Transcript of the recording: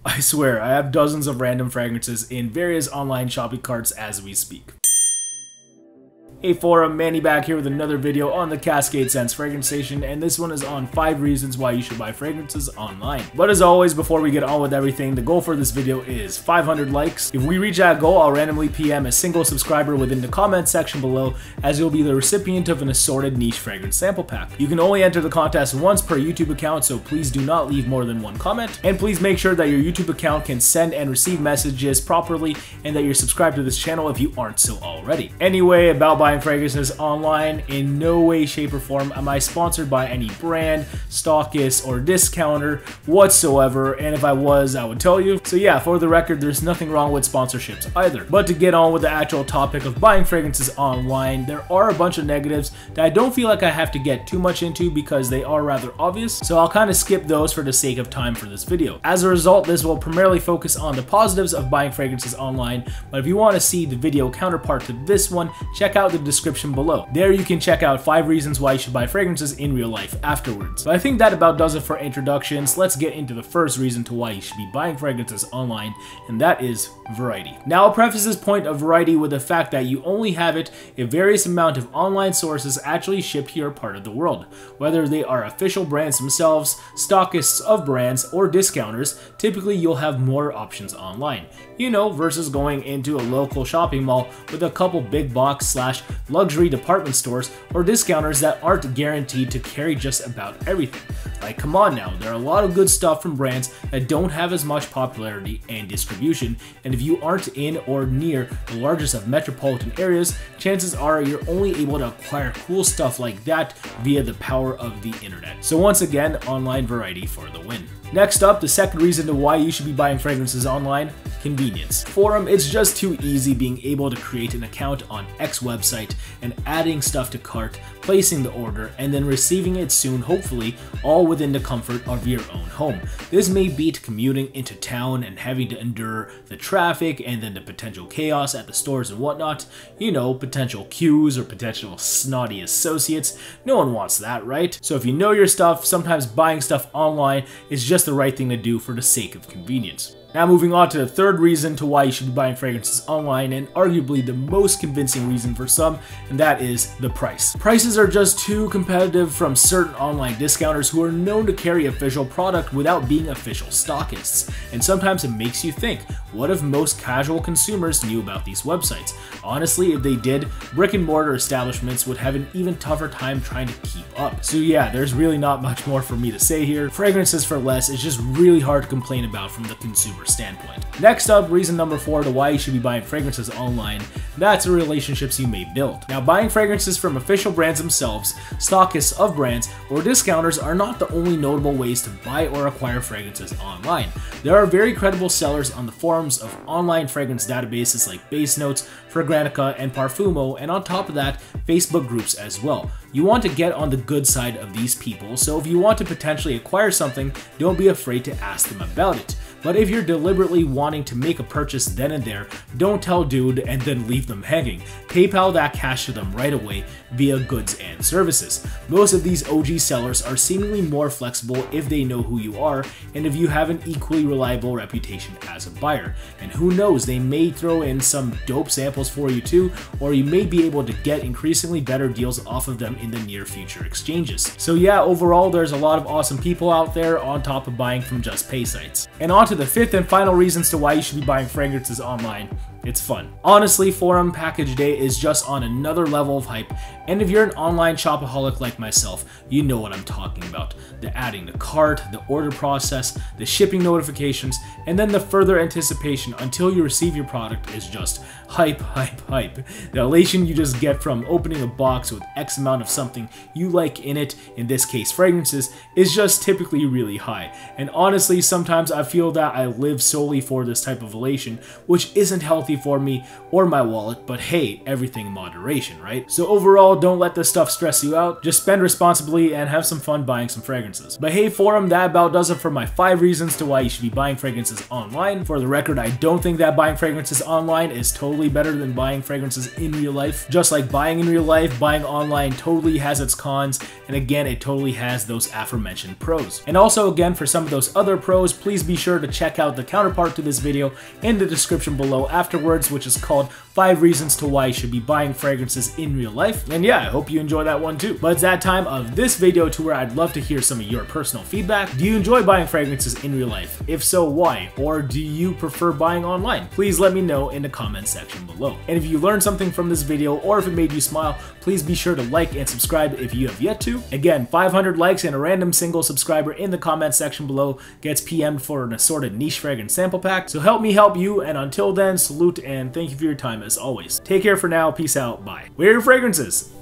I swear, I have dozens of random fragrances in various online shopping carts as we speak. Hey forum, Manny back here with another video on the CascadeScents fragrance station, and this one is on 5 reasons why you should buy fragrances online. But as always, before we get on with everything, the goal for this video is 500 likes. If we reach that goal, I'll randomly PM a single subscriber within the comment section below, as you'll be the recipient of an assorted niche fragrance sample pack. You can only enter the contest once per YouTube account, so please do not leave more than 1 comment. And please make sure that your YouTube account can send and receive messages properly, and that you're subscribed to this channel if you aren't so already. Anyway, about buying fragrances online, in no way, shape, or form am I sponsored by any brand, stockist, or discounter whatsoever, and if I was, I would tell you. So yeah, for the record, there's nothing wrong with sponsorships either. But to get on with the actual topic of buying fragrances online, there are a bunch of negatives that I don't feel like I have to get too much into because they are rather obvious, so I'll kind of skip those for the sake of time for this video. As a result, this will primarily focus on the positives of buying fragrances online, but if you want to see the video counterpart to this one, check out the description below. There you can check out 5 reasons why you should buy fragrances in real life afterwards. But I think that about does it for introductions. Let's get into the first reason to why you should be buying fragrances online, and that is variety. Now I'll preface this point of variety with the fact that you only have it if various amount of online sources actually ship to your part of the world. Whether they are official brands themselves, stockists of brands, or discounters, typically you'll have more options online. You know, versus going into a local shopping mall with a couple big box slash luxury department stores or discounters that aren't guaranteed to carry just about everything. Like, come on now, there are a lot of good stuff from brands that don't have as much popularity and distribution, and if you aren't in or near the largest of metropolitan areas, chances are you're only able to acquire cool stuff like that via the power of the internet. So once again, online variety for the win. Next up, the second reason to why you should be buying fragrances online: convenience. Forum, it's just too easy being able to create an account on X website and adding stuff to cart, placing the order, and then receiving it soon, hopefully, all within the comfort of your own home. This may beat commuting into town and having to endure the traffic and then the potential chaos at the stores and whatnot. You know, potential queues or potential snotty associates. No one wants that, right? So if you know your stuff, sometimes buying stuff online is just the right thing to do for the sake of convenience. Now moving on to the third reason to why you should be buying fragrances online, and arguably the most convincing reason for some, and that is the price. Prices are just too competitive from certain online discounters who are known to carry official product without being official stockists. And sometimes it makes you think, what if most casual consumers knew about these websites? Honestly, if they did, brick and mortar establishments would have an even tougher time trying to keep up. So yeah, there's really not much more for me to say here. Fragrances for less is just really hard to complain about from the consumer standpoint. Next up, reason number 4 to why you should be buying fragrances online: that's the relationships you may build. Now, buying fragrances from official brands themselves, stockists of brands, or discounters are not the only notable ways to buy or acquire fragrances online. There are very credible sellers on the forums of online fragrance databases like Base Notes, FRAGCAST, and Parfumo, and on top of that, Facebook groups as well. You want to get on the good side of these people, so if you want to potentially acquire something, don't be afraid to ask them about it. But if you're deliberately wanting to make a purchase then and there, don't tell dude and then leave them hanging. PayPal that cash to them right away via goods and services. Most of these OG sellers are seemingly more flexible if they know who you are and if you have an equally reliable reputation as a buyer. And who knows, they may throw in some dope samples for you too, or you may be able to get increasingly better deals off of them in the near future exchanges. So yeah, overall there's a lot of awesome people out there on top of buying from just pay sites. And on to the 5th and final reasons to why you should be buying fragrances online: it's fun. Honestly, forum package day is just on another level of hype, and if you're an online shopaholic like myself, you know what I'm talking about. The adding to cart, the order process, the shipping notifications, and then the further anticipation until you receive your product is just hype, hype, hype. The elation you just get from opening a box with X amount of something you like in it, in this case fragrances, is just typically really high. And honestly, sometimes I feel that I live solely for this type of elation, which isn't healthy healthy for me or my wallet, but hey, everything in moderation, right? So overall, don't let this stuff stress you out. Just spend responsibly and have some fun buying some fragrances. But hey forum, that about does it for my 5 reasons to why you should be buying fragrances online. For the record, I don't think that buying fragrances online is totally better than buying fragrances in real life. Just like buying in real life, buying online totally has its cons, and again, it totally has those aforementioned pros. And also again, for some of those other pros, please be sure to check out the counterpart to this video in the description below afterwards, which is called 5 reasons to why you should be buying fragrances in real life. And yeah, I hope you enjoy that one too. But it's that time of this video to where I'd love to hear some of your personal feedback. Do you enjoy buying fragrances in real life? If so, why? Or do you prefer buying online? Please let me know in the comment section below. And if you learned something from this video or if it made you smile, please be sure to like and subscribe if you have yet to. Again, 500 likes and a random single subscriber in the comment section below gets PM'd for an assorted niche fragrance sample pack. So help me help you, and until then, salute and thank you for your time as always. Take care for now, peace out, bye. Wear your fragrances!